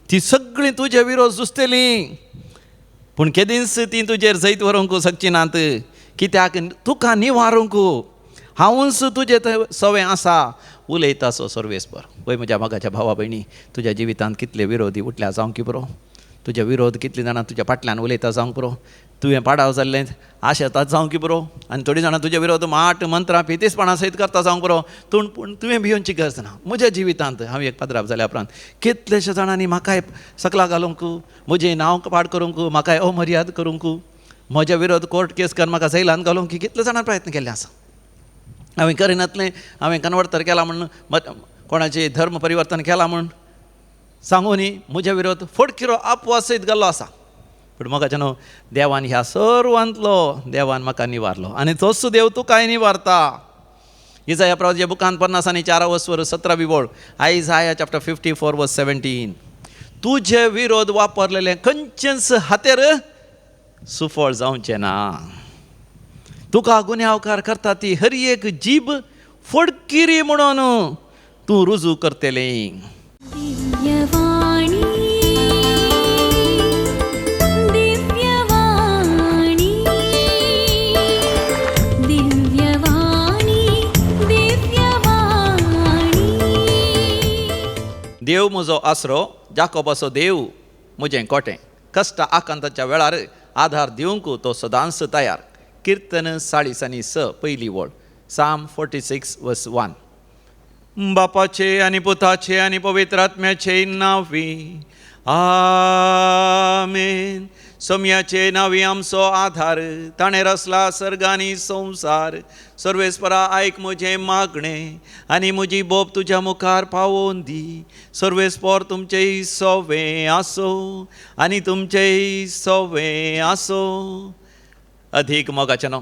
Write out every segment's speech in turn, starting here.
ती सगळीं तुजे विरोध सुचतलीं, पूण केदींच ती तुजेर जैत व्हरूंक शकची नात, कित्याक तुका निवारूंक हांवूच तुजे सवें आसा उलयता सो सर्वेस्पर. पळय म्हज्या मोगाच्या भावा भयणी, तुज्या जिवितांत कितले विरोधी उठल्या जावं की पुरो, तुजे विरोध कितलीं जाणां तुज्या फाटल्यान उलयता जावं पुरो, तुवें पाडाव जाल्लें आशेतात जावं की पुरो, आनी थोडीं जाणां तुजे विरोध माट मंत्रां पितीसपणां सयत करता जावं पुरो, पूण तुवें भिवनची गरज ना. म्हज्या जिवितांत हांव एक पाद्राप जाल्या उपरांत कितलेशे जाणांनी म्हाकाय सकला घालूंक, म्हजें नांव पाड करूंक, म्हाकाय अमर्याद करूंक, म्हज्या विरोध कोर्ट केस करून म्हाका जैलांत घालूंक कितले जाणां प्रयत्न केल्ले आसा. हांवें करिनातलें, हांवें कनवर्तर केलां म्हण, कोणाचें धर्म परिवर्तन केलां म्हण सांगून म्हज्या विरोध फडकिरो आपवास सयत घाल्लो आसा. पूण मोगाच्या न्हू, देवान ह्या सर्वांतलो देवान म्हाका निवारलो, आनी तोच देव तुकाय निवारता. इजाया प्रवादीच्या बुकांत 50 आनी 4 17 बोळ, आयजाया चॅप्टर 54:17. तुजे विरोध वापरलेले खंयचेच हातेर सुफळ जावचें ना. तुका गुन्यांवकार करता ती हर एक जीब फडकिरी म्हणून तूं रुजू करतलें. दिव्यवाणी दिव्यवाणी दिव्यवाणी दिव्यवाणी. देव म्हजो आसरो, जाकोबाचो देव म्हजें कोटें, कश्ट आकांताच्या वेळार आधार दिवंक तो सदांच तयार. कीर्तन 40:6 पयली वळ, साम 46:1. बापाचे आनी पुताचे आनी पवित्र आत्म्याचे नांवी आमेन. सोम्याचे नांवी आमचो आधार, ताणें रचला सर्ग आनी संवसार. सर्वेस्परा आयक म्हजें मागणें आनी म्हजी बोब तुज्या मुखार पावोवन दी. सर्वेस्पर तुमचेय सोवें आसो आनी तुमचेय सोवें आसो. अधिक मोगाचें न्हू,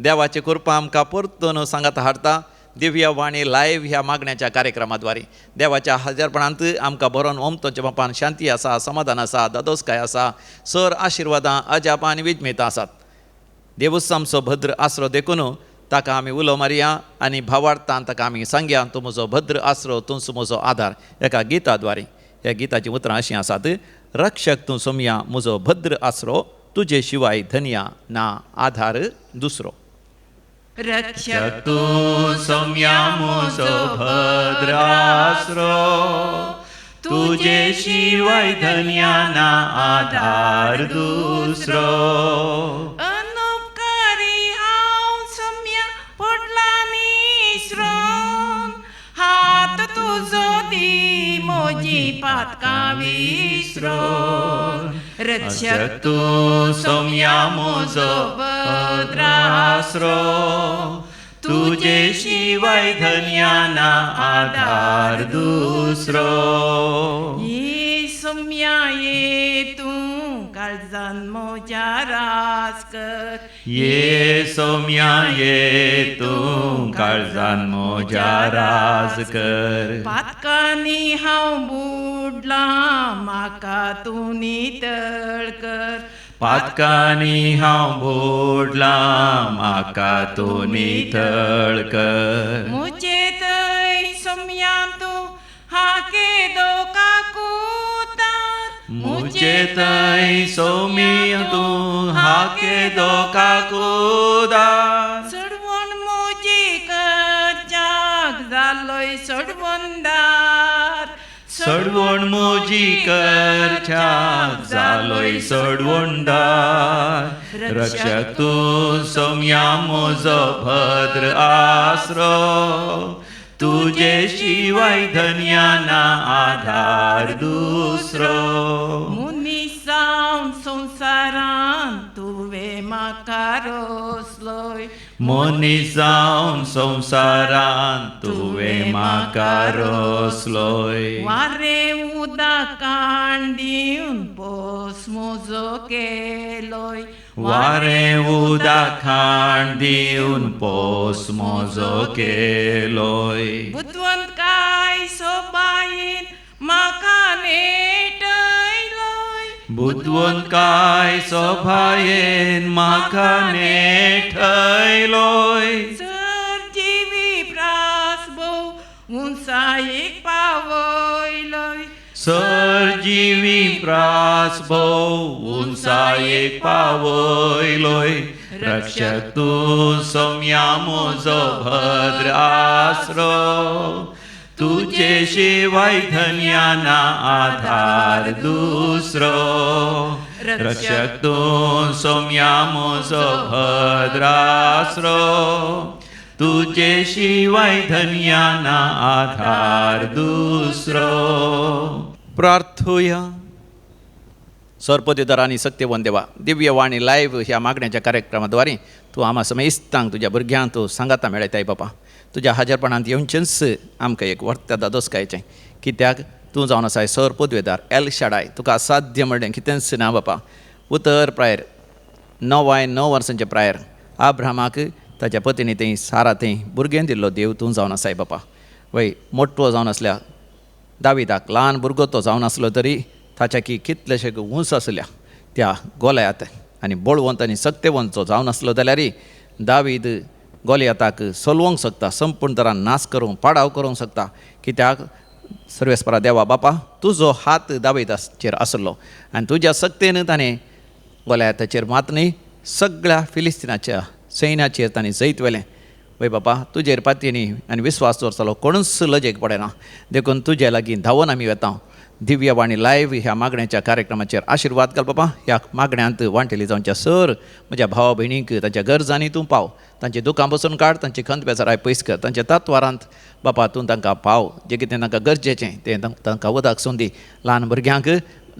देवाची कृपा आमकां परतून सांगात हाडटा. दिव्य वाणी लायव्ह ह्या मागण्याच्या कार्यक्रमाद्वारे देवाच्या हजरपणांत आमकां बरोवन ओमतोच्या बापान शांती आसा, समाधान आसा, दादोसकाय आसा, सर आशिर्वादां अजापां आनी विजमेतां आसात. देवूच आमचो भद्र आसरो देखून ताका आमी उलो मारया आनी भावार्थान ताका आमी सांगया, तूं म्हजो भद्र आसरो, तूंच म्हजो आधार. एका गिताद्वारे ह्या गिताची उतरां अशीं आसात. रक्षक तूं सोम्या म्हजो भद्र आसरो, तुजे शिवाय धन्या ना आधार दुसरो. रक्षक तूं सोम्या म्हजो भद्र आसरो, तुजे शिवाय धन्या ना आधार दुसरो. अनुपकारी हांव सोम्या पडला निसरून, हात तुजो दी म्हजी पातकां विसरून. रक्षक तूं सोम्या म्हजो भद्र आसरो, तुजे शिवाय धन्या ना आधार दुसरो. ये सोम्या ये तूं काळजान म्हज्या रास कर. ये सोम्या ये तूं काळजान म्हज्या राज कर. पातकांनी हांव बुडलां, म्हाका तूं नितळ कर. पातकांनी हांव बुडलां, म्हाका तूं नितळ कर. म्हजे थंय सोम्या तूं हाके दोका कुतार. म्हजे थंय सोम्या तूं हाके दोका कुदार. चडवण म्हजी करच्याक जालोय चडवणदार. चडवण म्हजी करच्याक जालोय चडवणदार. रक्षक तूं सोम्या म्हजो भद्र आसरो, तुजे शिवाय धन्या ना आधार दुसरो. मुनिसांव संवसारान तुवें म्हाका रोसलोय. मनीस जावन संवसारान तुवें म्हाका रोसलोय. वारें उदकान दिवन पोस म्हजो केलोय. वारें उदकान दिवन पोस म्हजो केलोय. बुद्वंतकाय सोबायेन म्हाका नेटयलोय. बुद्वंतकाय सोभायेन म्हाका नेटयलोय. जर जिवी प्रास भोव उंचायेक पावयलोय. सरजिवी प्रास भोव उंचा एक पावयलोय रक्षक तूं सौम्या म्हजो भद्र आसरो तुजे शिवाय धन्याना आधार दुसरो रक्षक तूं सौम्या म्हजो भद्र आसरो तुजे शिवाय धन्याना आधार दुसरो. प्रार्थूया. सरपदीदार आणि सत्यवन देवा, दिव्यवाणी लाईव्ह ह्या मागण्याच्या कार्यक्रमाद्वारे तू आम्हा समय इस्तांक तुझ्या भुरग्यांक तू सांगाता मेळयताय बापा. तुझ्या हजरपणांत येवचेंच आमकां एक वर्त्यादा दोसकायचें, कित्याक तूं जावन आसाय सर पदवेदार एल शाडाय. तुका असाध्य म्हणलें कितेंच ना बापा. उतर प्रायर 9 वर्सांचे प्रायर आब्रामाक ताच्या पत्नी थंय सारा थंय भुरगें दिल्लो देव तूं जावन आसाय बापा. वय मोठो जावन आसल्या दाविदाक ल्हान भुरगो तो जावन आसलो तरी ताच्या की कितलेशे उंच आसल्या त्या गोलयात आनी बळवंत आनी सत्यवंत जो जावन आसलो जाल्यारय दावीद गोलयाताक सोलवंक शकता, संपूर्ण तरान नाश करूंक पाडाव करूंक शकता. कित्याक सर्वेस्परा देवा बापा, तुजो हात दाविदाचेर आसलो आनी तुज्या सक्तेन ताणें गोलयाताचेर मात न्ही सगळ्या फिलिस्तिनाच्या सैन्याचेर ताणें जैत वेलें. वय बापा, तुजेर पातयेनी आनी विस्वास दवरतालो कोणूच लजेक पडना. देखून तुजे लागीं धांवून आमी वता. दिव्यवाणी लाईव्ह ह्या मागण्याच्या कार्यक्रमाचेर आशिर्वाद घाल बापा. ह्या मागण्यांत वांटेली जावच्या सर म्हज्या भावा भयणीक तांच्या गरजांनी तूं पाव. तांचे दुखां बसून काड, तांचे खंत बेजाराय पयस कर. तांच्या तत्वारांत बापा तूं तांकां पाव. जें कितें तांकां गरजेचें तें तांकां उदक सोंदी. ल्हान भुरग्यांक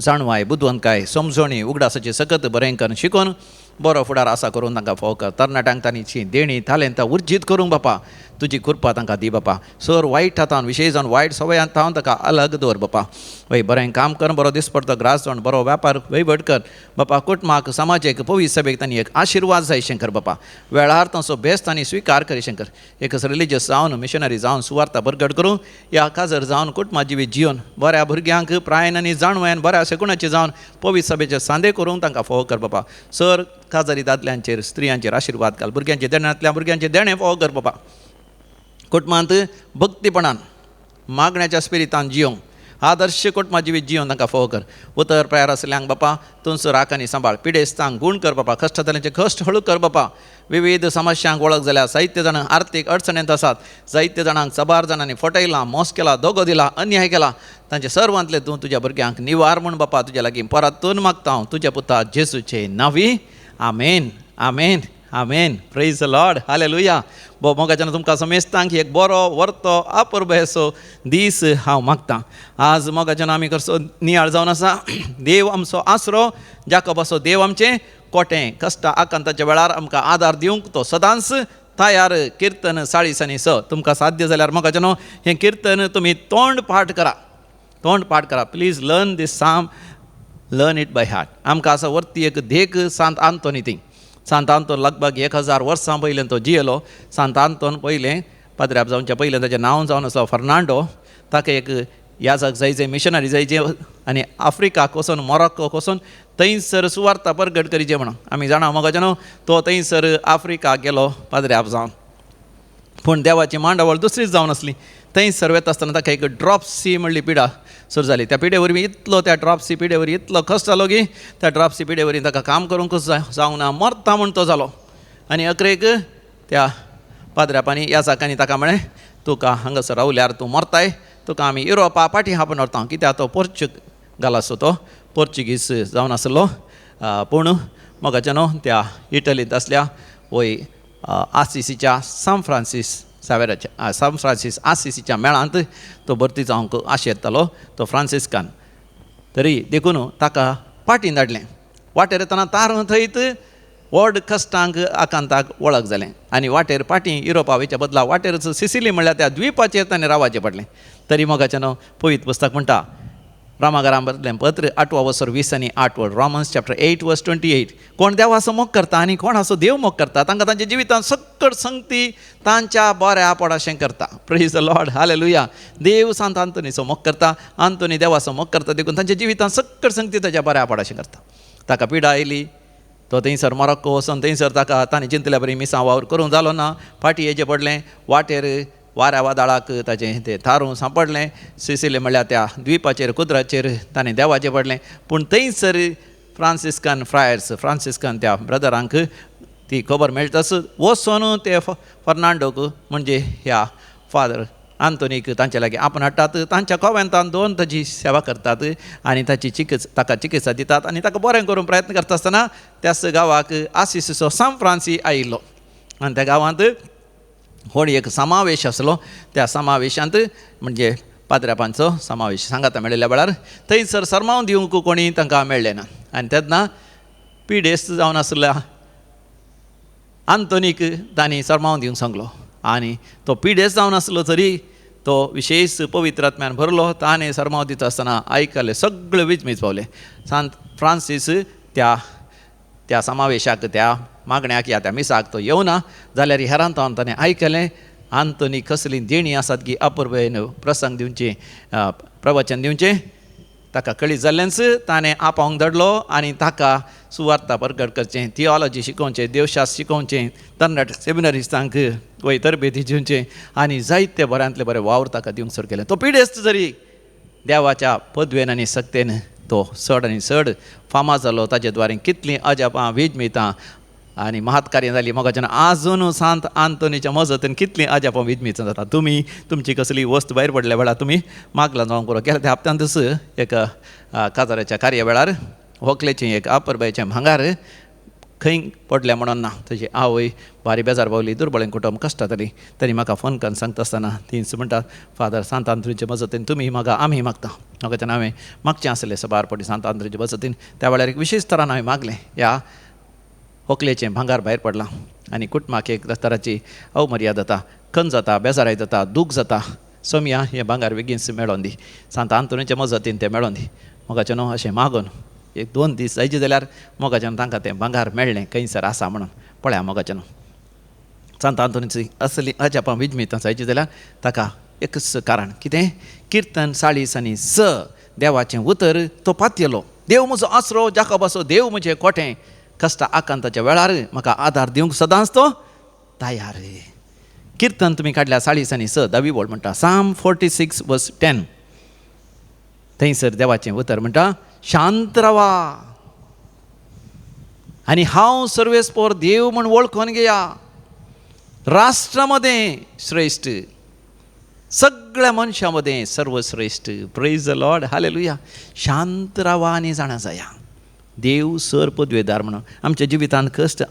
जाणवाय बुदवंतकाय समजणी उगडासाचे सकत बरें करून शिकोवन बरो फुडार आसा करून तांकां फोव कर. तरणाट्यांक तांची देणी तालेंतां उर्जीत करूंक बापा तुजी कृपा तांकां दी बापा. सर वायट हातान विशेश जावन वायट सवयांत थावन ताका अलग दवर बापा. वय बरें काम कर, बरो दिसपडतो ग्रास जावन बरो वेपार वैभट कर बापा. कुटुंबाक समाजाक पवित्र सभेक तांणी एक आशिर्वाद जाय शंकर बापा. वेळार तांचो बेस्ट तांणी स्विकार करी शंकर. एक रिलिजियस जावन मिशनरी जावन सुवार्ता बरगड करूं ह्या काजर जावन कुटुंबा जिवीत जिवन बऱ्या भुरग्यांक प्रायन आनी जाणव्यान बऱ्या सेकुणाचे जावन पवित्र सभेचे सांदे करूंक तांकां फोव कर बापा. सर काजारी दादल्यांचेर स्त्रियांचेर आशिर्वाद घाल. भुरग्यांचे देण्यांतल्या भुरग्यांचे देणे फोव कर बापा. कुटुंबांत भक्तीपणान मागण्याच्या स्पिरितान जियोंक आदर्श कुटुंबा जिवीत जियोन तांकां फोव कर. उतर प्रायर आसल्यांक बापा तुमचो राखणी सांबाळ. पिडेस्तांक गूण कर बापा. कश्टताल्यांचे कश्ट हळू कर बापा. विविध समस्यांक वळख जाल्या जायते जाण आर्थीक अडचणेंत आसात. जायते जाणांक सबार जाणांनी फटयलां, मोस केला, दोगो दिला, अन्याय केला. तांचे सर्वांतले तूं तुज्या भुरग्यांक निवार म्हूण बापा तुज्या लागीं परतून मागता हांव तुज्या पुता जेसूचे नांवी. Amen amen amen. Praise the lord. Hallelujah. मोगाच्यान तुमकां समेस्तांक एक बरो वर्तो अपुर्बेसो दीस हांव मागतां. आज मोगाच्यान आमी कसो नियाळ जावन आसा. देव आमचो आसरो, जाकोबाचो देव आमचें कोटें. कश्ट आकांताच्या वेळार आमकां आदार दिवंक तो सदांच तयार. किर्तन 40:6 तुमकां साध्य जाल्यार मोगाच्यान हें किर्तन तुमी तोंड पाठ करा. तोंड पाठ करा. Please learn this psalm, learn it by heart. आमकां आसा वर्ती एक देख सांत आंतोनी थंय. सांत आंतोन लगभग 1000 वर्सां पयलें तो जियेलो. सांत आंतोन पयलें पाद्र्याप जावच्या पयलें ताचें नांव जावन आसलो फर्नांडो. ताका एक याजक जाय जे मिशनरी जाय जे आनी आफ्रिकाक वचून मोरक्कोक वचून थंयसर सुवार्ता परगट करीचे म्हणून आमी जाणा मोगाच्यान तो थंयसर आफ्रिकाक गेलो पाद्र्याप जावन. पूण देवाची मांडावळ दुसरीच जावन आसली. थंयसर वेता आसतना ताका एक ड्रॉपसी म्हणली पिडा सुरू जाली. त्या पिडे वरवीं इतलो त्या ड्रॉपसी पिडे वरवीं इतलो कश्ट जालो की त्या ड्रॉपसी पिडे वरवीं ताका काम करूंकच जावंक ना. मरता म्हूण तो जालो. आनी अकरेक त्या पाद्र्यापांनी याजकांनी ताका म्हळें तुका हांगासर रावल्यार तूं मरताय, तुका आमी युरोपा फाटीं हांपून व्हरता. कित्याक तो पोर्चुगालाचो तो पोर्चुगीज जावन आसलो. पूण मोगाच्यान त्या इटलींत आसल्या वय आसिसीच्या सान फ्रांसीस आसिसीच्या मेळांत तो भरती जावंक आशेतालो तो फ्रांसिस्कान. तरी देखून ताका फाटीं धाडलें. वाटेर येतना तार थंयत व्हड कश्टांक आकांताक वळख जालें. आनी वाटेर फाटीं युरोपा वयच्या बदला वाटेरच सिसिली म्हणल्यार त्या द्विपाचेर ताणें रावचें पडलें. तरी मोगाच्यान पवित्र पुस्तक म्हणटा रामाघरान बरयलें पत्र 8वा वर्सर 20 आनी 8 वड रोमन्स चॅप्टर 8:28. कोण देवाचो मोग करता आनी कोणाचो देव मोग करता तांकां तांच्या जिवितांत सक्कट संगती तांच्या बऱ्या पडाशें करता. Praise the lord. हालेलुया. देव सांत आंतोनीचो मोग करता, आंतोनी देवाचो मोग करता. देखून तांच्या जिवितांत सक्कट संगती ताच्या बऱ्या पडाशें करता. ताका पिडा आयली. तो थंयसर मोरक्को वचून थंयसर ताका ताणें चिंतल्या बरी मिसां वावर करूंक जालो ना. फाटीं हेजें पडलें. वाटेर वाऱ्या वादळाक ताचें तें थारूं सांपडलें. सिसिले म्हळ्यार त्या द्विपाचेर कुद्राचेर ताणें देवाचें पडलें. पूण थंयसर फ्रांसिस्कान त्या ब्रदरांक ती खबर मेळटस वचून ते फर्नांडोक म्हणजे ह्या फादर आंतोनीक तांचे लागीं आपण हाडटात. तांच्या कोव्यांतान 2 ताची सेवा करतात आनी ताका चिकित्सा दितात आनी ताका बरें करून प्रयत्न करता आसतना त्याच गांवाक आसिसचो सान फ्रांसीस आयिल्लो आनी त्या गांवांत व्हड एक समावेश आसलो. त्या समावेशांत म्हणजे पाद्र्यापांचो समावेश सांगाता मेळिल्ल्या वेळार थंयसर सरमावन दिवंक कोणी तांकां मेळ्ळें ना. आनी तेन्ना पिडेस्त जावन आसल्या आंतोनीक तांणी सरमावन दिवंक सांगलो. आनी तो पिडेस्त जावन आसलो तरी तो विशेश पवित्र आत्म्यान भरलो. ताणें सरमाव दिता आसतना आयकलें सगळें विचमीच पावलें. सांत फ्रांसीस त्या समावेशाक त्या मागण्याक या त्या मिसाक तो येवना जाल्यार हेरांतावन ताणें आयकलें आंतोनी कसली देणी आसात की अपुर्बेन प्रसंग दिवचे प्रवचन दिवचें. ताका कळीत जाल्लेंच ताणें आपावंक धडलो आनी ताका सुवार्ता प्रकट करचें, थियोलॉजी शिकोवचें, देवशास्त्र शिकोवचें, तरणाट सेमिनरिस्टांक वय तरबेती दिवचें आनी जायते बऱ्यांतले बरें वावर ताका दिवंक सुरू केलें. तो पिडेस्त जरी देवाच्या पदवेन आनी सक्तेन तो चड आनी चड फामाद जालो. ताचे द्वारे कितलीं अजापां विजमितां आनी महत्कार्यां जालीं. मोगाच्यान आजून सांत आंतोनीच्या मजतीन कितलीं अजापां विजमितां जाता. तुमी तुमची कसली वस्त भायर पडल्या वेळार तुमी मागला जावंक पुरो. गेल्या त्या हप्त्यांतच एक काजाराच्या कार्यावेळार व्हंकलेचें एक अपुर्बायेचें भांगार खंय पडलें म्हणून ना. ताची आवय भारी बेजार पावली, दुर्बळें कुटुंब कश्टां जाली. ताणी म्हाका फोन करून सांगता आसतना तीच म्हणटा फादर सांत आंतोनीच्या मजतीन तुमी मागा आमी मागता. म्हाका हांवें मागचें आसलें सबारपटी सांत आंतोनीच्या मजतीन. त्या वेळार एक विशेश तरान हांवें मागलें. ह्या व्हंकलेचें भांगार भायर पडलां आनी कुटुंबाक एक तराची अवमर्याद जाता, खंत जाता, बेजाराय जाता, दूख जाता. सोम्या हें भांगार बेगीनच मेळोवन दी, सांत आंतोनीच्या मजतीन तें मेळोवन दी. मोगाचें न्हू अशें मागून 1-2 दीस जायचे जाल्यार मोगाच्यान तांकां तें भांगार मेळ्ळें खंयसर आसा म्हणून. पळया मोगाचें न्हू सांत आंतोनीची असली अजापां विजमितां जायची जाल्यार ताका एकच कारण कितें किर्तन 40:6 देवाचें उतर तो पातयलो. देव म्हजो आसरो, जाकोबाचो देव म्हजें कोटें, कश्टा आकांताच्या वेळार म्हाका आदार दिवंक सदांच तो तयार. किर्तन तुमी काडल्या 40:6 दावी बोल म्हणटा. साम 46:10 थंयसर देवाचें उतर म्हणटा शांत रावा आनी हांव सर्वेस्पोर देव म्हूण वळखून घेया. राष्ट्रा मदें श्रेश्ठ, सगळ्या मनशां मदें सर्वश्रेश्ठ. Praise the lord, hallelujah. शांत रावा आनी जाणा जाया. देव सर पदवेदार म्हणून आमच्या जिवितांत कश्ट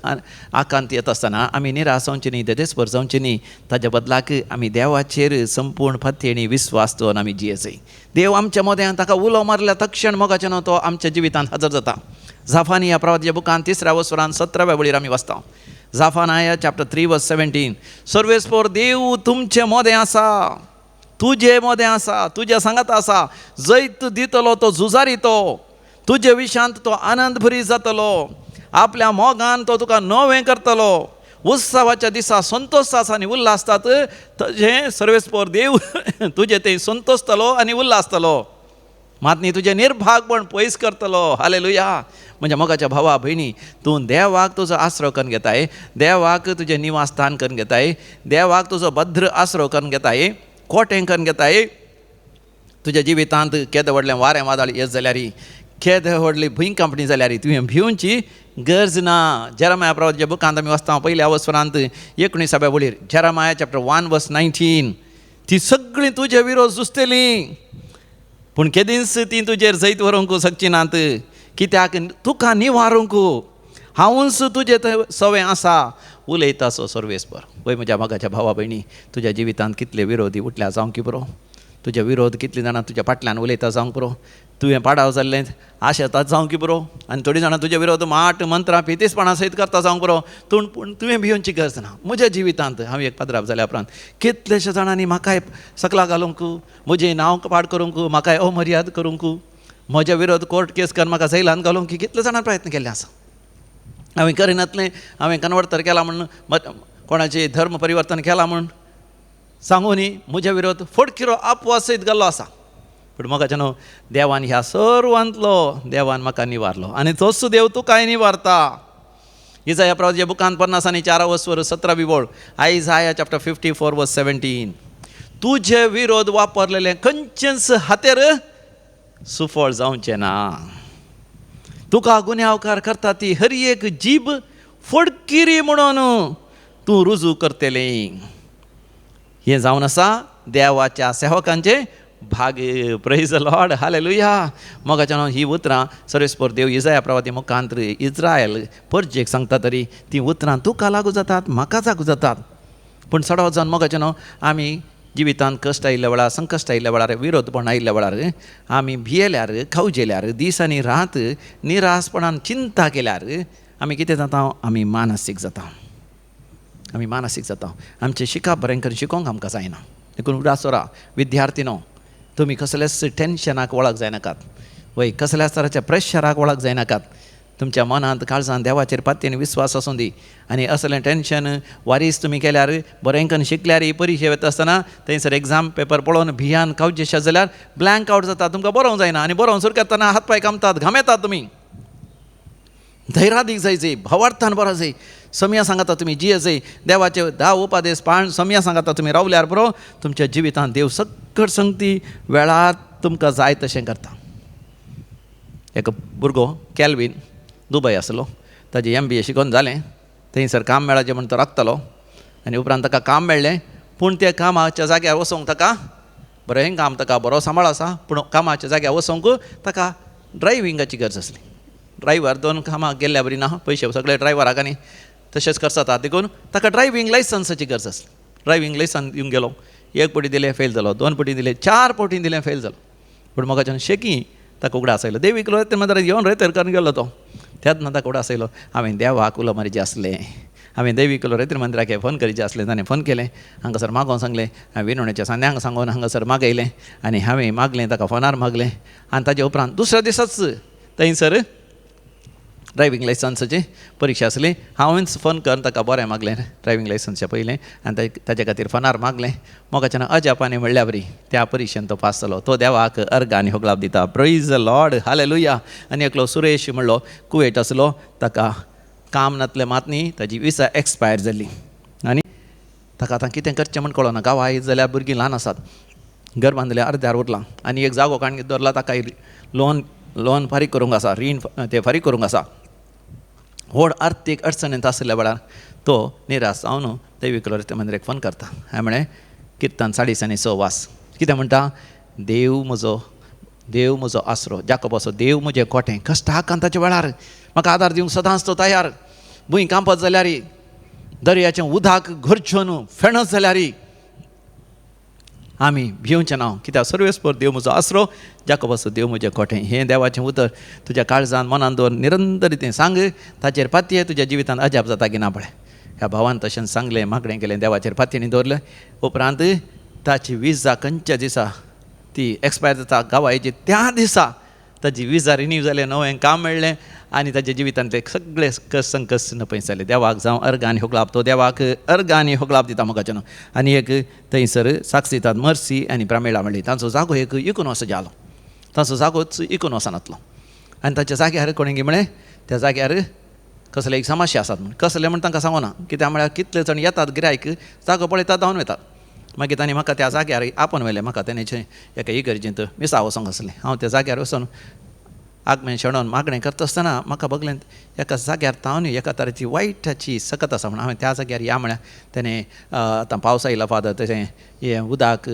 आकांत येता आसतना आमी निराश जावचें न्ही, देदेस्पर जावचें न्ही. ताच्या बदलाक आमी देवाचेर संपूर्ण फतेणी विस्वास दवरून आमी जियेचय. देव आमच्या मदें ताका उलो मारल्या तक्षण मोगाचें न्हू तो आमच्या जिवितांत हजर जाता. जाफानिया प्रवादीच्या बुकांत 3ऱ्या वसरान 17व्या वळीर आमी वाचता. जाफानिया चॅप्टर 3:17 सर्वेस्पोर देव तुमचे मदें आसा, तुजे मदें आसा, तुज्या सांगात आसा. जैत दितलो तो झुजारी तो, तुजे विशांत तो आनंद भरी जातलो. आपल्या मोगान तो तुका नवें करतलो. उत्सवाच्या दिसा संतोषास आनी उल्हासतात. तुजें सर्वेस्पोर देव तुजें तें संतोषतलो आनी उल्हासतलो. मात न्ही तुजें निर्भागपण पयस करतलो. हालेलुया. म्हणजे मोगाच्या भावा भयणी, तूं देवाक तुजो आसरो करून घेताय, देवाक तुजें निवासस्थान करून घेताय, देवाक तुजो भद्र आसरो करून घेताय, कोटें करून घेताय. तुज्या जिवितांत केदें व्हडलें वारें वादळ येत जाल्यार, केदें व्हडली भंय कंपनी जाल्यार तुवें भिवची गरज ना. जेरमाया प्रवादीच्या बुकांत आमी वाचता पयल्या वसरांत 19व्या वळीर जेरमाया चॅप्टर 1:19 ती सगळीं तुजे विरोध झुजतलीं पूण केदींच ती तुजेर जैत व्हरूंक शकची नात. कित्याक तुका निवारूंक हांवूच तुजे सवें आसा उलयतासो सर्वेस्पर. वय म्हज्या मोगाच्या भावा भयणी, तुज्या जिवितांत कितले विरोधी उठल्या जावंक पुरो. तुजे विरोध कितलीं जाणां तुज्या फाटल्यान उलयता जावंक पुरो. तुवें पाडाव जाल्लें आशेतात जावंक पुरो आनी थोडीं जाणां तुजे विरोध माट मंत्रां पितीसपणां सयत करता जावंक पुरो. पूण तुवें भिवची गरज ना. म्हज्या जिवितांत हांव एक पाद्राप जाल्या उपरांत कितलेशे जाणांनी म्हाकाय सकला घालूंक, म्हजें नांव पाड करूंक, म्हाकाय अमर्याद करूंक, म्हज्या विरोध कोर्ट केस करून म्हाका जैलांत घालूंक कितले जाणां प्रयत्न केल्ले आसा. हांवें करिनातलें, हांवें कन्वर्टर केलां म्हूण, कोणाचें धर्म परिवर्तन केलां म्हूण सांगून म्हज्या विरोध फटकिरो आपवास सयत घाल्लो आसा. पूण मोगाचें न्हू, देवान ह्या सर्वांतलो देवान म्हाका निवारलो आनी तोच देव तुकाय निवारता. इजाया प्रवादीच्या बुकांत 50 आनी 4 वसर 17 बोळ. आयजाया चॅप्टर 54:17 तुझे विरोध वापरलेले खंयचेच हातेर सुफळ जावचे ना. तुका गुन्यांवकार करता ती हर एक जीब फडकिरी म्हणून तूं रुजू करतले. हे जावन आसा देवाच्या सेवकांचे भाग. Praise the lord, hallelujah. मोगाच्या ही उतरां सर्वेस्पर देव इजाया प्रवादी मुखांतर इस्रायल परजेक सांगता तरी ती उतरां तुका लागू जातात, म्हाका लागू जातात. पूण सडो जावन मोगाच्या आमी जिवितांत कश्ट आयिल्ल्या वेळार, संकश्ट आयिल्ल्या वेळार, विरोधपण आयिल्ल्या वेळार आमी भियेल्यार, खावजेल्यार, दीस आनी रात निरासपणान चिंता केल्यार आमी कितें जाता? आमी मानसीक जाता. आमी मानसीक जाता. आमचें शिकप बरें करून शिकोवंक आमकां जायना. देखून उडासोरा विद्यार्थीनो, तुमी कसलेच टेन्शनाक वळख जायनाकात, वय कसल्या तराच्या प्रेशराक वळख जायनाकात. तुमच्या मनांत काळजांत देवाचेर पातयेन विस्वास आसूं दी. आनी असलें टेन्शन वारीस तुमी केल्यार, बरें करून शिकल्यार, ही परिक्षा वता आसतना थंयसर एग्जाम पेपर पळोवन भियान कावचे जाल्यार ब्लँक आवट जाता, तुमकां बरोवंक जायना. आनी बरोवंक सुरू करतना हात पांय कामतात, घाम येतात. तुमी धैर्यादीक जायचे, भावार्थान बरो जाय. सम्या सांगाता तुमी जियेचे, देवाचे 10 उपादेश पाळून सम्या सांगाता तुमी रावल्यार बरो. तुमच्या जिवितांत देव सकट संगती वेळार तुमकां जाय तशें करता. एक भुरगो कॅल्विन दुबय आसलो, ताजें MBA शिकोवन जालें. थंयसर काम मेळचें म्हण तो राखतालो. आनी उपरांत ताका काम मेळ्ळें. पूण त्या कामाच्या जाग्यार वचोंक ताका बरें काम, ताका बरो सांबाळ आसा. पूण कामाच्या जाग्यार वचोंक ताका ड्रायविंगाची गरज आसली. ड्रायव्हर 2 कामाक गेल्ल्या बरी ना, पयशे सगळे ड्रायव्हराक आनी तशेंच खर्च जाता. देखून ताका ड्रायविंग लायसन्साची गरज आसली. ड्रायविंग लायसन्स दिवंक गेलो. 1 फावटी दिलें, फेल जालो. 2 फावटी दिलें, 4 फावटी दिलें, फेल जालो. पूण म्हाका शेकी ताका उगडास आयलो. देवीक येवन मात्र येवन रेतर करून गेलो तो. तेन्ना ताका उगडास आयलो, हांवें देवाक उलो मारचें आसलें. हांवें देवीक उलो रेतर मंदिराक फोन करचें आसलें. ताणें फोन केलें, हांगासर मागोवंक सांगलें. हांवें विनवणेच्या सांग्यांक सांगून हांगासर मागयलें. आनी हांवें मागलें, ताका फोनार मागलें. आनी ताजे उपरांत दुसऱ्या दिसाच थंयसर ड्रायविंग लायसन्साची परिक्षा आसली. हांवेंच फोन करून ताका बरें मागलें ड्रायविंग लायसन्सच्या पयलें. आनी ताचे खातीर फोनार मागलें. मोगाच्यान अजापानी म्हणल्या बरी त्या परिक्षेन तो पास जालो. तो देवाक अर्घ आनी होगलाप दिता. Praise the lord, hallelujah. आनी एकलो सुरेश म्हणलो, कुवेट आसलो. ताका काम नातलें मात न्ही, ताजी विसा एक्सपायर जाली. आनी ताका आतां कितें करचें म्हण कळना. गांवां आयज जाल्यार भुरगीं ल्हान आसात, घर बांदलें अर्द्यार उरलां. आनी एक जागो काण दवरला, ताका लोन फारीक करूंक आसा, रीण ते फारीक करूंक आसा. व्हड आर्थीक अडचणींत आसल्या वेळार तो निराश जावन दैविकलो रेते मंदिराक फोन करता. हांवें म्हळें किर्तन 40:6 वास. कितें म्हणटा? देव म्हजो आसरो, जाकोबाचो देव म्हजें कोटें. कश्टाक कांताच्या वेळार म्हाका आदार दिवंक सदांच तो तयार. भूंय कांपत जाल्यार, दर्याचें उदक घरच्योन फेणत जाल्यार आमी भिवचें ना. कित्याक सर्वेस्पर देव म्हजो आसरो, जाकोबाचो देव म्हजें कोटें. हें देवाचें उतर तुज्या काळजांत मनांत दवर, निरंतर रितीन सांग. ताचेर पातये तुज्या जिवितांत अजाप जाता की ना पळय. ह्या भावान तशें सांगलें, मागणें केलें, देवाचेर पातयेनी दवरलें. उपरांत ताची विजा खंयच्या दिसा ती एक्सपायर जाता, गांवांची त्या दिसा ताजी विजा रिन्यू जालें, नवें काम मेळ्ळें. आनी ताच्या जिवितांत ते सगळे संकश्ट पयस जाले. देवाक जावं अर्घ आनी होगलाप. तो देवाक अर्घ आनी होगलाप दिता मोगाच्यान. आनी एक थंयसर साक्षीतात मर्सी आनी प्रामेळा म्हणली. तांचो जागो एक इकोनॉस जालो. तांचो जागोच इकोनॉसांतलो. आनी ताच्या जाग्यार कोणें म्हळें, त्या जाग्यार कसले एक समस्या आसात म्हण. कसले म्हण तांकां सांगना. कित्याक म्हळ्यार कितले जण येतात गिरायक, जागो पळयतात, धांवन वतात. मागीर तांणी म्हाका त्या जाग्यार आपोवन व्हेलें. म्हाका तेणेचें एका इगर्जेंत मिसा वचोंक आसलें. हांव त्या जाग्यार वचून आगमेन शेणोवन मागणें करता आसतना म्हाका बगलें एका जाग्यार तावन एका तरेची वायटाची सकत आसा म्हण. हांवें त्या जाग्यार या म्हळ्यार तेणें आतां पावस आयला फादर, तशें हें उदक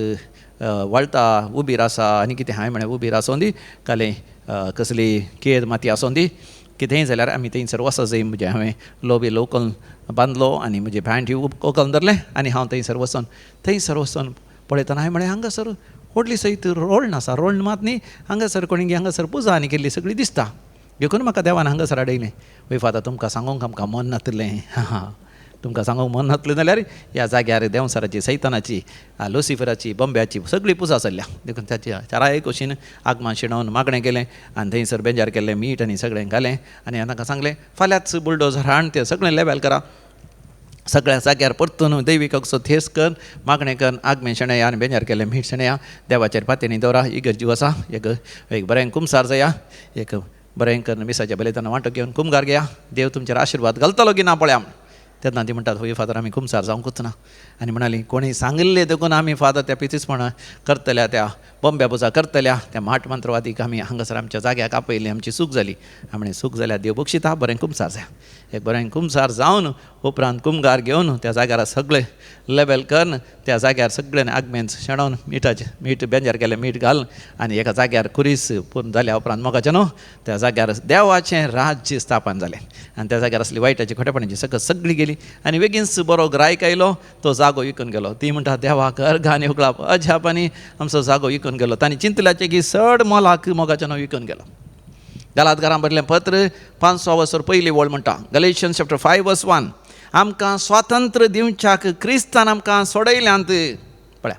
वळटा, उबीर आसा आनी कितें. हांवें म्हळें उबीर आसूं दी, काले कसली केद माती आसूं दी, कितेंय जाल्यार आमी थंयसर वचो जाय. म्हणजे हांवें लोबी लोकल बांदलो आनी म्हजी पॅन्ट ओकल धरलें. आनी हांव थंयसर वचून पळयतना हांवें म्हळें हांगासर व्हडली सयत रोळण आसा. रोळण मात न्ही, हांगासर कोणी हांगासर पुजा आनी केल्ली सगळी दिसता. देखून म्हाका देवान हांगासर हाडयलें. वय फादर, तुमकां सांगूंक आमकां मन नातलें. तुमकां सांगूंक मन नातलें जाल्यार ह्या जाग्यार देंवसाराची, सैतानाची, लुसिफराची, बंब्याची सगळी पुजा चल्ल्या. देखून ताच्या चाराय कुशीन आगमान शिणोवन मागणें केलें. आनी थंयसर बेजार केल्लें मीठ आनी सगळें घालें. आनी ताका सांगलें फाल्यांच बुलडोजर हाड, तें सगळें लेवल करा. सगळ्या जाग्यार परतून दैविकाचो थेस कर, मागणें कर, आगमेन शेणया आनी बेजार केल्लें मीठ शेणया. देवाचेर पातयेनी दवरा. इगर्जी वचा. एक बरें कुमसार जाया. एक बरें कर मिसाच्या बलयतना वांटो घेवन कुमगार घेया. देव तुमचेर आशिर्वाद घालतलो की ना पळया. तेन्ना ती म्हणटात होय फादर आमी कुमसार जावंकूच ना. आनी म्हणाली कोणी सांगिल्लें देखून आमी फादर त्या पितीसपणां करतल्या, त्या बंब्या पुजा करतल्या, त्या माट मंत्रवादीक आमी हांगासर आमच्या जाग्याक आपयली, आमची चूक जाली. आमी चूक जाल्यार देव बक्षिता, बरें कुमसार जाय. एक बरें कुमसार जावन उपरांत कुमगार घेवन त्या जाग्यार सगळें लेवल करून त्या जाग्यार सगळ्यांनी आगमेन शेणोवन मीठ बेंजार केलें मीठ घालून आनी एका जाग्यार कुरीस पूर्ण जाल्या उपरांत मोगाचें न्हू त्या जाग्यार देवाचें राज्य स्थापन जालें. आनी त्या जाग्यार असली वायटाची खोटेपणाची सगळी गेली. आनी बेगीनच बरो गिरायक आयलो, तो जागो विकून गेलो. ती म्हणटा देवाक अर्घान उकळाप अजापानी आमचो जागो विकून गेलो. तांणी चिंतल्याचें की चड मोलाक मोगाचें न्हू विकून गेलो. गलातकारां बरयलें पत्र 500 वर्सां पयलीं वळ म्हणटा गलेशियन्स चॅप्टर 5 वर्स 1 आमकां स्वातंत्र्य दिवच्याक क्रिस्तान आमकां सोडयल्यांत. पळया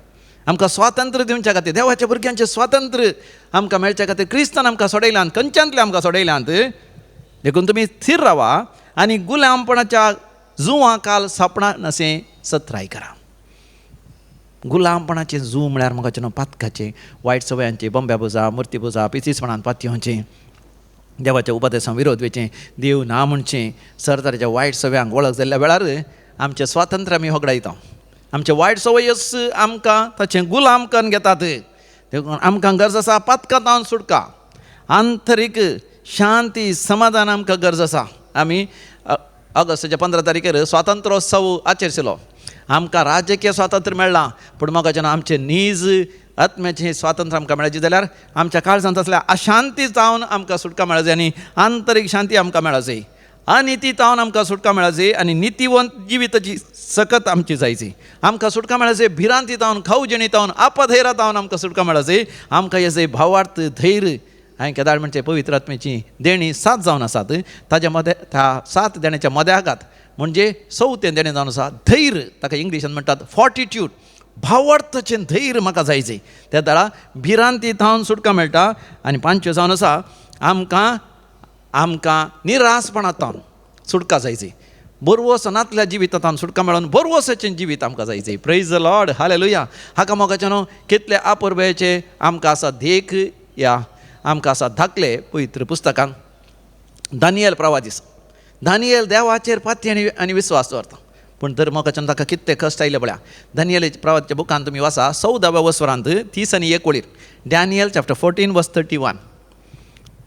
आमकां स्वातंत्र्य दिवच्या खातीर देवाच्या भुरग्यांचें स्वातंत्र्य आमकां मेळच्या खातीर क्रिस्तान आमकां सोडयल्यांत. खंयच्यांतले आमकां सोडयल्यांत देखून तुमी स्थिर रावा आनी गुलामपणाच्या जुवां काल सापडा नसे सत्राय करा. गुलामपणाचें जूं म्हळ्यार मोगाचें न्हू पातकाचें, वायट सवयांचें, बंब्या पुजा, मुर्ती पुजा, पिसीसपणान पातयेवचें, देवाच्या उपदेशां विरोध वेचें, देव ना म्हणचें, सरताराच्या वायट सवयांक वळख जाल्ल्या वेळार आमचें स्वातंत्र्य आमी होगडायता. आमचे वायट सवयस आमकां ताचें गुलाम करून घेतात. देखून आमकां गरज आसा पातकांतावन सुटका, आंतरीक शांती समाधान आमकां गरज आसा. आमी ऑगस्टाच्या 15 तारखेर स्वातंत्र्योत्सव आचरशिलो. आमकां राजकीय स्वातंत्र्य मेळ्ळां पूण मोगाचें आमचें नीज आत्म्याचें स्वातंत्र्य आमकां मेळची जाल्यार आमच्या काळजांत असल्या अशांती जावन आमकां सुटका मेळची आनी आंतरीक शांती आमकां मेळची. अनिती जावन आमकां सुटका मेळची आनी नितीवंत जिविताची सकत आमची जायची. आमकां सुटका मेळची भिरांती जावन खावजणी जावन अपधैर्य जावन आमकां सुटका मेळची. आमकां हेजे भावार्थ धैर्य हांवें केदार म्हणजे पवित्र आत्म्याची देणी 7 जावन आसात. ताच्या मदें त्या 7 देण्याच्या मद्यागात म्हणजे 4थें देणें जावन आसा धैर्य. ताका इंग्लिशान म्हणटात फॉर्टिट्यूड. भावार्थाचें धैर्य म्हाका जायचें. त्या दाळा भिरांती जावन सुटका मेळटा. आनी 5 जावन आसा आमकां निरासपणांतावन सुटका जायची. बोरवोसनांतल्या जिवितांतान सुटका मेळोन बोरवोसाचें जिवीत आमकां जायचें. Praise the lord, hallelujah. हाका मोगाचें न्हू कितले अपुरबायेचे आमकां आसा देख या आमकां आसा धाकले पवित्र पुस्तकांत. दानियल प्रवादीस, दानियल देवाचेर पाती आनी विस्वास दवरता पूण तर मोगाच्यान ताका कितले कश्ट आयले पळया. दानियल प्रवादच्या बुकांत तुमी वाचा 14व्या वसवरांत 30 आनी 1 वळीर डॅनियल चॅप्टर 14 वर्स 31.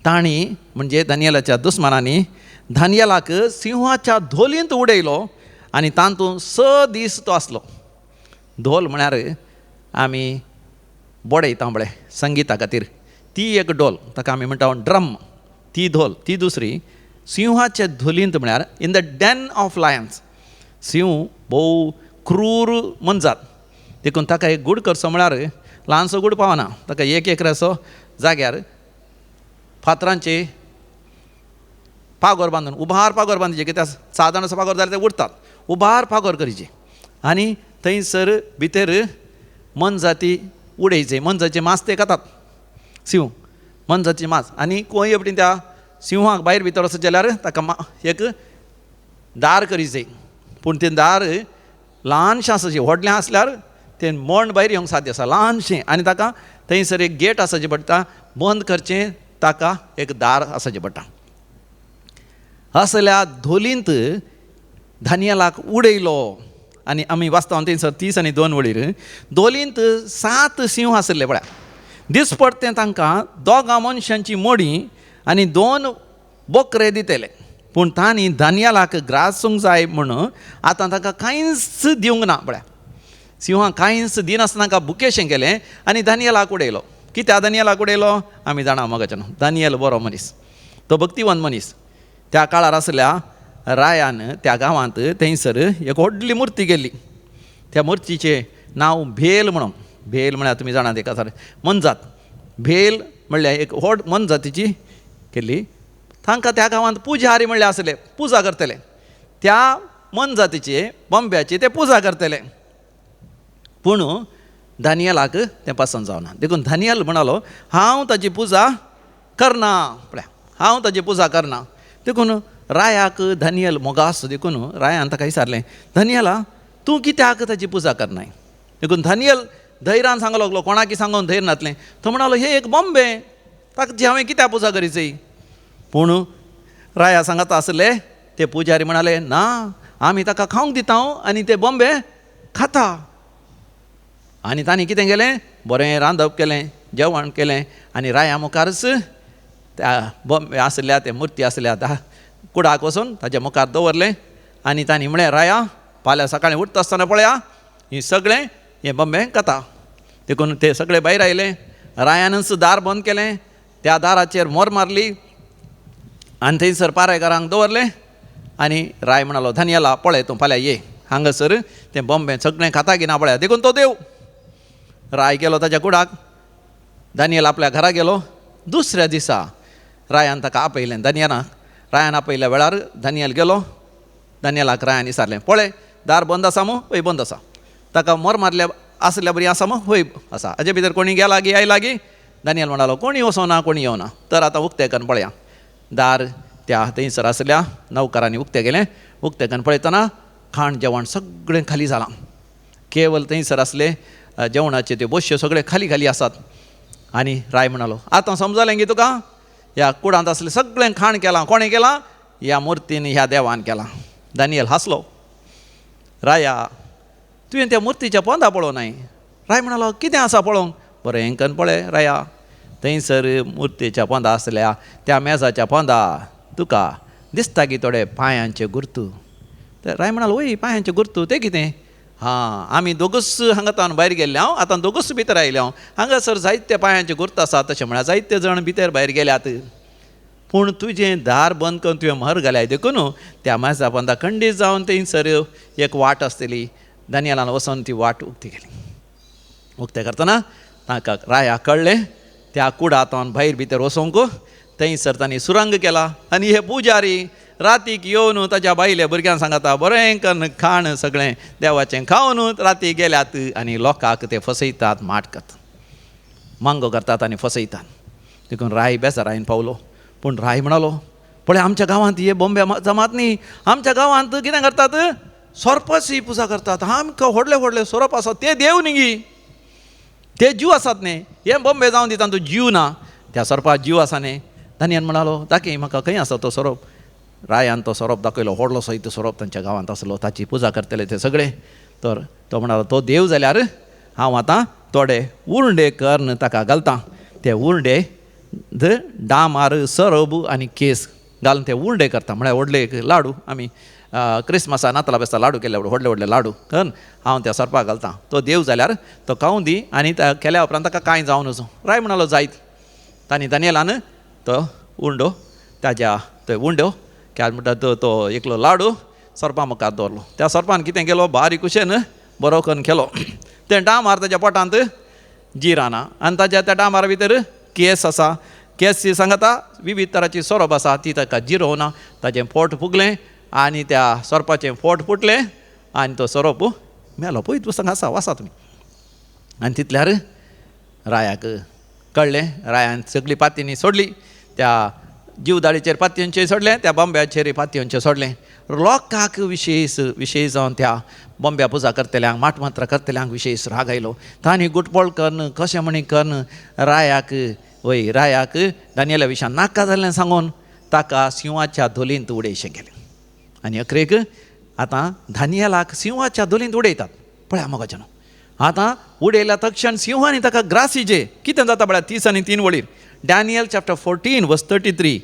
तांणी म्हणजे दानियलाच्या दुस्मानांनी दानियलाक सिंहाच्या धोलींत उडयलो आनी तातूंत 6 दीस तो आसलो. धोल म्हळ्यार आमी बोडयता पळय संगिता खातीर ती एक डोल, ताका आमी म्हणटा ड्रम, ती धोल. ती दुसरी सिंहाचे धोलींत म्हळ्यार in the den of lions. सिंह भोव क्रूर मनजात देखून ताका एक गूड करचो म्हळ्यार ल्हानसो गूड पावना. ताका एक एकराचो जाग्यार फातरांचे पागोर बांदून उबार पागोर बांदचे, कित्याक सादारण असो पागोर जाल्यार ते उडटात. उबार पागोर करचे आनी थंयसर भितर मनजाती उडयचे. मनजाचे मांस ते खातात सिंह, मनजाचे मांस. आनी कोंय वटेन त्या सिंहाक भायर भितर वचत जाल्यार ताका एक दार करीचें पूण तें दार ल्हानशें आसाचें. व्हडलें आसल्यार तें मोंड भायर येवंक साध्य आसा ल्हानशें आनी ताका थंयसर एक गेट आसाचें पडटा. बंद करचें ताका एक दार आसाचें पडटा. असल्या धोलींत दानियलाक उडयलो आनी आमी वाचता थंयसर 30 आनी 2 वळीर धोलींत 7 सिंह आसले पळय. दिसपट्टे तांकां 2 मनशांची मडी आनी 2 बोकरे दितले पूण तांणी दानियलाक ग्रासूंक जाय म्हणून आतां ताका कांयच दिवंक ना पळय. सिंहाक कांयच दिनासतना तांकां बुकेशें केलें आनी दानियलाक उडयलो. कित्याक दानियलाक उडयलो आमी जाणा मोगाचें न्हू. दानियल बरो मनीस, तो भक्तिवंत मनीस. त्या काळार आसल्या रायान त्या गांवांत थंयसर एक व्हडली मुर्ती गेल्ली. त्या मुर्तीचें नांव भेल म्हणून. भेल म्हळ्यार तुमी जाणात एका सर मनजात. भेल म्हणल्यार एक व्हड मनजातीची केल्ली. तांकां त्या गांवांत पुजारी म्हणल्यार आसले, पुजा करतले. त्या मनजातीचे बंब्याची ते पुजा करतले पूण दानियलाक तें पसंद जावना. देखून दानियल म्हणालो हांव ताची पुजा करना पळय, हांव ताची पुजा करना. देखून रायाक दानियल मोगास देखून रायान ताका विचारलें दानियला तूं कित्याक ताची पुजा करनाय. देखून दानियल धैर्यान सांगूंक लागलो, कोणाकी सांगून धैर्य नातलें. तो म्हणालो हे एक बॉम्बे, ताची हांवें कित्याक पुजा करीची. पूण राया सांगता आसले ते पुजारी म्हणाले ना आमी ताका खावंक दिता आनी ते बॉम्बे खाता. आनी तांणी कितें केलें, बरें रांदप केलें, जेवण केलें आनी राया मुखारच त्या बॉम्बे आसल्या ते मुर्ती आसल्या त्या कुडाक वचून ताच्या मुखार दवरलें. आनी तांणी म्हळें, राया फाल्यां सकाळीं उठता आसतना पळया ही सगळें हें बॉम्बे खाता. देखून ते सगळे भायर आयले. रायानच दार बंद केलें, त्या दाराचेर मोर मारली आनी थंयसर पारायकारांक दवरलें. आनी राय म्हणालो, धानियेला पळय तूं फाल्यां ये हांगासर तें बॉम्बे सगळें खाता की ना पळया. देखून तो देव. राय गेलो ताच्या कुडाक, धानियेल आपल्या घरा गेलो. दुसऱ्या दिसा रायान ताका आपयलें धानियेलाक. रायान आपयल्या वेळार धानियेल गेलो. धानियेलाक रायान विचारलें, पळय दार बंद आसा मू? हय बंद आसा. ताका मोर मारल्या आसल्या बरी आसा मू? हय आसा. हाजे भितर कोणी गेला गी आयला गी? धानियेल म्हणालो, कोणी वचोना कोणी येवना. तर आतां उक्तें करून पळया. दार त्या थंयसर आसल्या नौकरांनी उक्तें केलें. उक्तें करून पळयतना खाण जेवण सगळें खाली जालां. केवल थंयसर आसले जेवणाचे त्यो बश्यो सगळे खाली खाली आसात. आनी राय म्हणालो, आतां समजलें गी तुका? ह्या कुडांत आसलें सगळें खाण केलां. कोणें केलां? ह्या मुर्तीन ह्या देवान केलां. धानियेल हांसलो. राया, तुवें त्या मुर्तीच्या पोंदा पळोवनाय. राय म्हणालो, कितें आसा पळोवंक? बरें करून पळय राया. थंयसर मुर्तीच्या पोंदा आसल्या त्या मेजाच्या पोंदा तुका दिसता की थोडे पांयांचे गुर्तू. तर राय म्हणालो, वय पांयांचे गुर्तू तें कितें? हां, आमी दोगूच हांगातान भायर गेल्ले हांव, आतां दोगूच भितर आयले हांव. हांगासर जायते पांयांचे गुर्त आसात. तशें म्हळ्यार जायते जाण भितर भायर गेल्यात. पूण तुजें दार बंद करून तुवें मोहर घाल्याय देखून त्या मेजा पोंदा खंडीत जावन थंयसर एक वाट आसतली. धानियेलान वचोन ती वाट उक्ती केली. उक्तें करतना ताका राया कळ्ळें त्या कुडांतून भायर भितर वचोंक. थंयसर तांणी सुरंग केला. आनी हे पुजारी रातीक येवन ताच्या बायल्या भुरग्यांक सांगता, बरें करून खाण सगळें देवाचें खावन रातीक गेल्यात. आनी लोकांक ते फसयतात, माट करतात, मांगो करतात आनी फसयतात. देखून राय बेजारायन पावलो. पूण राय म्हणालो, पळय आमच्या गांवांत हे बॉम्बे जमात न्ही. आमच्या गांवांत कितें करतात? सोरपाची पुजा करतात. आमकां व्हडले व्हडले सोरोप आसात ते देव न्ही गी, ते जीव आसात न्ही. हे बॉम्बे जावन दिता तूं जीव ना, त्या सोरपाक जीव आसा न्ही. धानियेन म्हणालो, दाखय म्हाका खंय आसा तो सोरोप. रायान तो सोरोप दाखयलो. व्हडलो सयत सोरोप तांच्या गांवांत आसलो. ताची पुजा करतले ते सगळे. तर तो म्हणालो, तो देव जाल्यार हांव आतां थोडे उर्ंडे करून ताका घालता. ते उर्ंडे डामार सोरोप आनी केस घालून ते उर्ंडे करता. म्हळ्यार व्हडले लाडू. आमी क्रिस्मसा नातला बेस्ता लाडू केले व्हडले व्हडले लाडू करून हांव त्या सोरपाक घालता. तो देव जाल्यार तो खावूं दी आनी केल्या उपरांत ताका कांय जावन वचूं. राय म्हणालो, जायत. तांणी धानियेलान तो उंडो ताज्या थंय उंड्यो क्या म्हणटा तो एकलो लाडू सोरपा मुखार दवरलो. त्या सोरपान कितें केलो, बारीक कुशेन बरो करून केलो. तें डामार ताच्या पोटांत जीर आना आनी ताच्या त्या डामारा भितर केस आसा. केस सांगता विविध तरांची सोरोप आसा ती ताका जिरोवना. ताचें पोट फुगलें आनी त्या सोरपाचें पोट फुटलें आनी तो सोरोप मेलो. पळय पुस्तक आसा, वाचा तुमी. आनी तितल्यार रायाक कळ्ळें. रायान सगळी पातयेंनी सोडली. त्या जीवदाळीचेर पातयेंचेर सोडलें, त्या बॉम्ब्याचेर पातयेंचेर सोडलें. लोकांक विशेश जावन त्या बॉम्ब्या पुजा करतल्यांक, माटमात्र करतल्यांक विशेश राग आयलो. तांणी गुटपळ करून कशें म्हणी करून रायाक धानियेला विशयान नाका जाल्लें सांगून ताका सिंहाच्या धोलींत उडयशें केलें. आनी अखेरेक आतां धानियेलाक सिंहाच्या धोलींत उडयतात. पळया मोगाच्यान आतां उडयल्या तक्षण सिंहांनी ताका ग्रासीजे. कितें जाता पळया 30 आनी 3 वळीर. डॅनियल चॅप्टर 14 वर्स 33.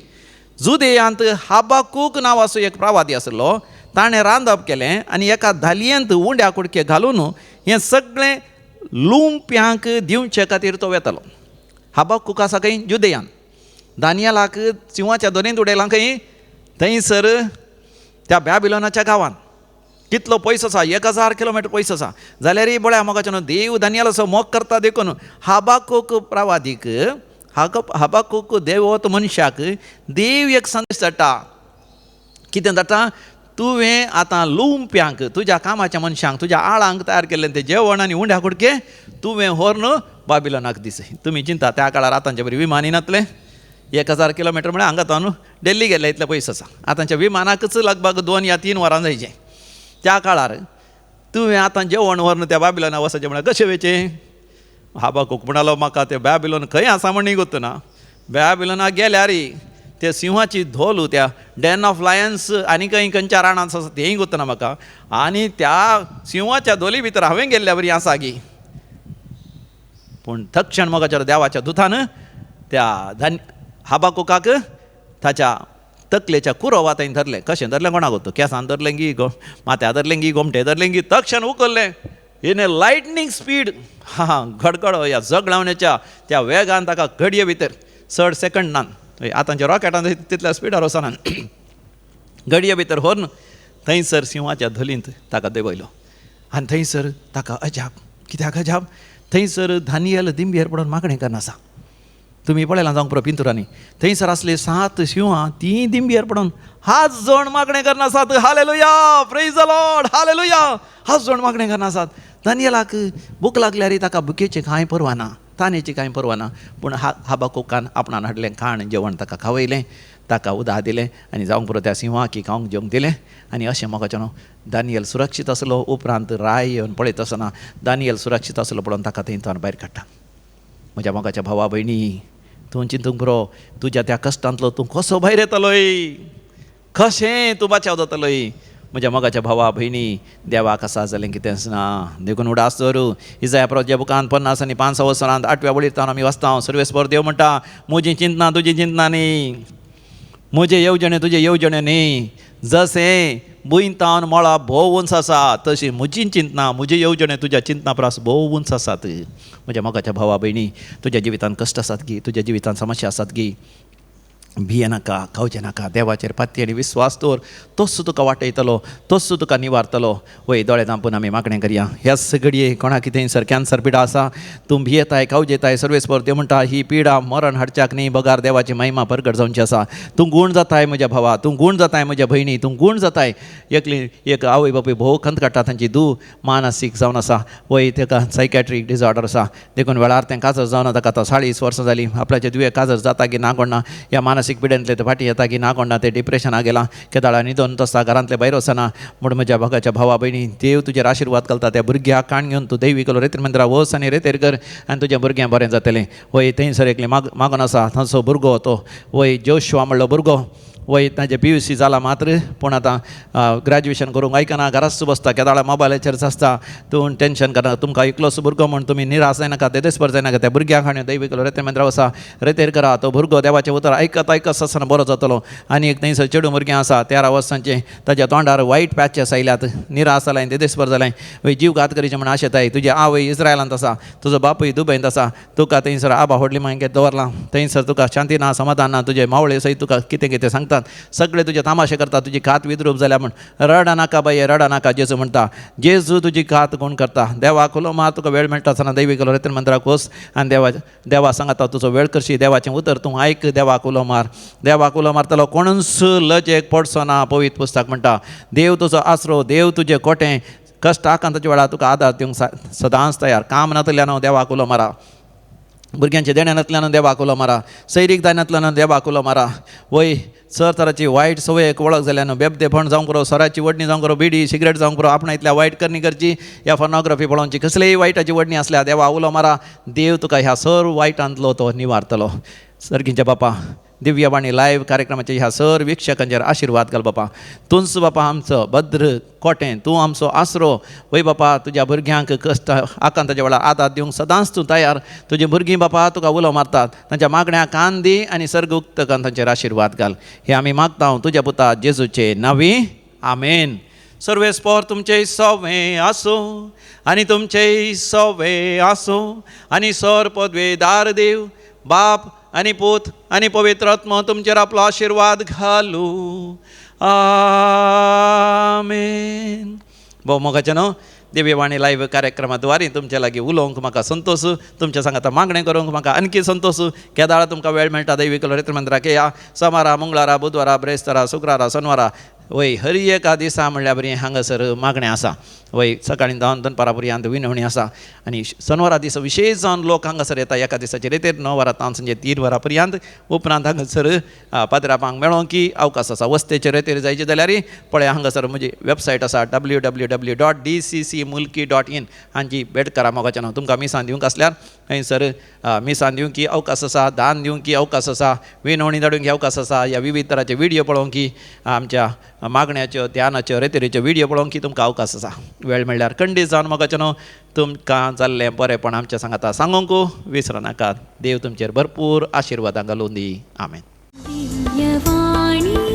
जुदेयांत हाबाकूक नांवाचो एक प्रवादी आसलो. ताणें रांदप केलें आनी एका धालयेंत उंड्या कुडके घालून हें सगळें लुंप्यांक दिवचे खातीर तो वेतालो. हाबाकूक आसा खंय? जुदेयान. दानियेलाक सिंहाच्या धोलींत उडयलां खंय? थंयसर त्या बॅबिलोनाच्या गांवांत. कितलो पयस आसा? 1000 किलोमिटर पयस आसा. जाल्यार बळ्या मोगाच्यान देव दानियेलाचो मोग करता देखून हाबाकूक प्रवादीक हाबाकूक देवत मनशाक देव एक संदेश धाडटा. कितें धाडटा? तुवें आतां लुंप्यांक, तुज्या कामाच्या मनशांक, तुज्या आळांक तयार केल्लें तें जेवण आनी उंड्या कुडके तुवें व्हरून बाबिलोनाक दिसय. तुमी चिंता त्या काळार आतांचे बरी विमान येनातले. 1000 किलोमिटर म्हळ्यार हांगा तावन दिल्ली गेले इतले पयस आसा. आतांच्या विमानाकच लगभग 2 या 3 वरां जायचें. त्या काळार तुवें आतां जेवण व्हरून त्या बाबिलोना वचचें म्हळ्यार कशें वेचें? हाबाकूक म्हणालो, म्हाका तें बॅबिलोन खंय आसा म्हण गोत ना. बॅबिलोनाक गेल्यार ते सिंहाची धोल त्या डॅन ऑफ लायन्स आनी खंय खंयच्या रानांत आसा तेंय गोतना म्हाका. आनी त्या सिंहाच्या धोली भितर हांवें गेल्ल्या बरी आसा गी. पूण तक्षण मोगाच्या देवाच्या दुतान त्या हाबाकुकाक ताच्या तकलेच्या कुरो वातान धरलें. कशें धरलें कोणाक वता, केंसान धरलें गी, माथ्या धरलें गी, गोमटे धरलें गी, तक्षण उखल्लें इन ए लायटनींग स्पीड. गडगडो ह्या जगडावण्याच्या त्या वेगान ताका घडये भितर 6 सेकंडान, आतांच्या रॉकेटान तितल्या स्पिडार वचना, घडये भितर व्हरून थंयसर सिंहाच्या धलींत ताका देंवयलो. आनी थंयसर ताका अजाप. कित्याक अजाप? थंयसर दानियल दिंबयेर पडून मागणें करना आसा. तुमी पळयलां जावंक पुरो पिंतुरांनी, थंयसर आसले 7 सिंहां तीं दिंबयेर पडून हात जोड मागणें करना आसात. Hallelujah, praise the lord, hallelujah, हात जोड मागणें करना आसात. दानियेलाक भूक लागल्यार ताका भुकेचें कांय परवा ना, तानेची कांय परवा ना. पूण हाबाकुकान आपणान हाडलें खाण जेवण ताका खावयलें, ताका उदक दिलें आनी जावंक पुरो त्या सिंहाक खावंक जेवंक दिलें. आनी अशें म्हाका न्हू दानियल सुरक्षीत आसलो. उपरांत राय येवन पळयत आसतना दानियल सुरक्षीत आसलो पळोवन ताका थंयच्यान भायर काडटा. म्हज्या मोगाच्या भावा भयणी, तूं चिंतूंक पुरो तुज्या त्या कश्टांतलो तूं कसो भायर येतलोय, कशें तूं बचाव जातलोय. म्हज्या मोगाच्या भावा भयणी, देवाक आसा जालें कितेंच ना. देखून उडास दवरूं. इजाया प्रोच्या बुकान 50 आनी 500 वर्सांत 8व्या वळीर आमी वाचता, सर्वेस्पर देव म्हणटा, म्हजी चिंतना तुजी चिंतना न्ही, म्हजे येवजणे तुजे येवजणे न्ही. जशें बुंयतावन मळा भोव उंच आसा तशी म्हजी चिंतना म्हजे येवजणे तुज्या चिंतना परस भोव उंच आसात. म्हज्या मोगाच्या भावा भयणी, तुज्या जिवितांत कश्ट आसात गी, तुज्या जिवितांत समस्या आसात गी, भिये नाका, खावचें नाका. देवाचेर पाती आनी विस्वास दवर. तोच तुका वाटयतलो, तोच तुका निवारतलो. वय दोळे धांपून आमी मागणें करया. ह्या सगळी कोणाक कितें सर कॅन्सर पिडा आसा, तूं भियेताय, खावजेताय, सर्वेस्पर देव म्हणटा ही पिडा मरण हाडच्याक न्ही, बगार देवाची महिमा प्रगट जावची आसा. तूं गूण जाताय म्हज्या भावा, तूं गूण जाताय म्हज्या भयणी, तूं गूण जाताय. एकली एक आवय बापूय भोव खंत काडटा, तांची धूव मानसीक जावन आसा. वय ताका सायकॅट्रीक डिजॉर्डर आसा. देखून वेळार तें काजर जावन ताका आतां 40 वर्सां जालीं. आपल्याचे दुये काजर जाता की ना कोणा, ह्या मानसीक पिड्यांतले ते फाटी येता की ना कोणा, ते डिप्रेशनाक गेला, केदाळा न्हिदोन आसता, घरांतले भायर वचना. म्हूण म्हज्या भागाच्या भावा भयणी, देव तुजेर आशिर्वाद घालता. त्या भुरग्याक काण घेवन तूं दैविकलो रेतीर मंदिरा वच आनी रेतेर कर आनी तुजें भुरगें बरें जातलें. वय थंयसर एकली मागून आसा, तांचो भुरगो तो वय जोशुआ म्हणलो भुरगो. वय ताजें PUC जाला मात्र, पूण आतां ग्रॅज्युएशन करूंक आयकना, घराच बसता, केदाळा मोबायलाचेरच आसता. तूं टेन्शन करना, तुमकां एकलोच भुरगो म्हूण तुमी निराश जायनाका, देदेस्पर जायनाका. त्या भुरग्याक हाडून दैविकलो रेतेर मंदिरा वसा, रेतेर करा. तो भुरगो देवाचें उतर आयकत आयकत आसतना बरो जातलो. आनी एक थंयसर चेडूं भुरगें आसा 13 वर्सांचें, ताच्या तोंडार वायट पॅचेस आयल्यात, निराश जालां, देदेस्पर जालें. वय जीव घात करीचें म्हण आशेताय. तुजी आवय इस्रायलांत आसा, तुजो बापूय दुबयंत आसा. तुका थंयसर आबा व्हडली मागीर दवरलां. थंयसर तुका शांती ना, समाधान ना. तुजे मावळे सयत तुका कितें कितें सांगतात, सगळे तुजे तामाशे करता. तुजी खात विद्रूप जाल्या म्हण रडा नाका बाये, रडा नाका. जेजू म्हणटा, जेजू तुजी खात कोण करता. देवाक उलो मार. तुका वेळ मेळटा आसतना दैविकलो रेतीर मंदिराक वच आनी देवा सांगता तुजो वेळ करशी. देवाचें उतर तूं आयक, देवाक उलो मार. देवाक उलो मारतलो कोणूच लजेक पडचो ना. पवित्र पुस्तक म्हणटा, देव तुजो आसरो, देव तुजें कोटें. कश्ट आकांताच्या वेळार तुका आदार दिवंक सदांच तयार. काम नातल्यान देवाक उलो मारा. भुरग्यांचे देण्यातल्यान देवाक उलो मारा. सैरीक दायनातल्यान देवाक उलो मारा. वय सर तराची वायट सवयेक वळख जाल्यान बेबदेपण जावंक पुरो, सोराची वडणी जावंक पुरो, बिडी सिगरेट जावंक पुरो, आपणा इतल्या वायट करणी करची, या फॉर्नोग्राफी पळोवची, कसलेय वायटाची वडणी आसल्या देवा उलो मारा. देव तुका ह्या सर वायटांतलो तो निवारतलो. सर्गींच्या बापा, दिव्यवाणी लायव्ह कार्यक्रमाचे ह्या सर वीक्षकांचेर आशिर्वाद घाल बापा. तूंच बापा आमचो भद्र कोटें, तूं आमचो आसरो. वय बापा, तुज्या भुरग्यांक कश्ट आकांताच्या वेळार आदार दिवंक सदांच तूं तयार. तुजीं भुरगीं बापा तुका उलो मारतात, तांच्या मागण्या कान दी आनी सर्ग उक्तकान तांचेर आशिर्वाद घाल. हे आमी मागता तुज्या पुता जेजूचे नांवी, आमेन. सर्वेस्पर तुमचे सवे आसो आनी तुमचे सवे आसो आनी सर पदवेदार देव बाप आनी पूत आनी पवित्र आत्मा तुमचेर आपलो आशिर्वाद घालू. आमेन. भोव मोगाचें न्हू, दिव्यवाणी लायव्ह कार्यक्रमाद्वारे तुमच्या लागीं उलोवंक म्हाका संतोश, तुमच्या सांगाता मागणें करूंक म्हाका आणखी संतोश. केदाळ तुमकां वेळ मेळटा दैविकलो रेतीर मंदिराक या. सोमारा, मंगळारा, बुधवारा, ब्रेस्तारा, शुक्रारा, शनवारा वय हर एका दिसा म्हणल्यार बरी हांगासर मागणें आसा. वय सकाळीं 10 दनपारां पर्यंत विनवणी आसा आनी शेनवारा दिसा विशेश जावन लोक हांगासर येता एका दिसाचे रेतेर 9 वरां तावन सांजे 3 वरां पर्यंत. उपरांत हांगासर पाद्रापांक मेळोंक की अवकाश आसा. वस्तेचे रेतेर जायचे जाल्यार पळय हांगासर म्हजी वेबसायट आसा www.dccmulki.in हांची भेट करा. मोगाचें हांव तुमकां मिसां दिवंक आसल्यार थंयसर मिसां दिवंक की अवकाश आसा, दान दिवंक की अवकाश आसा, विनवणी धाडूंक की अवकाश आसा, ह्या विविध तरांचे व्हिडिओ पळोवंक की आमच्या मागण्याच्यो ध्यानाच्यो रेतेरीच्यो व्हिडिओ पळोवंक की तुमकां अवकाश आसा. वेळ मेळ्ळ्यार खंडीत जावन मोगाचें न्हू तुमकां जाल्लें बरेंपण आमच्या सांगाता सांगूंक विसरो नाकात. देव तुमचेर भरपूर आशिर्वादां घालून दी. आमेन. दिव्यवाणी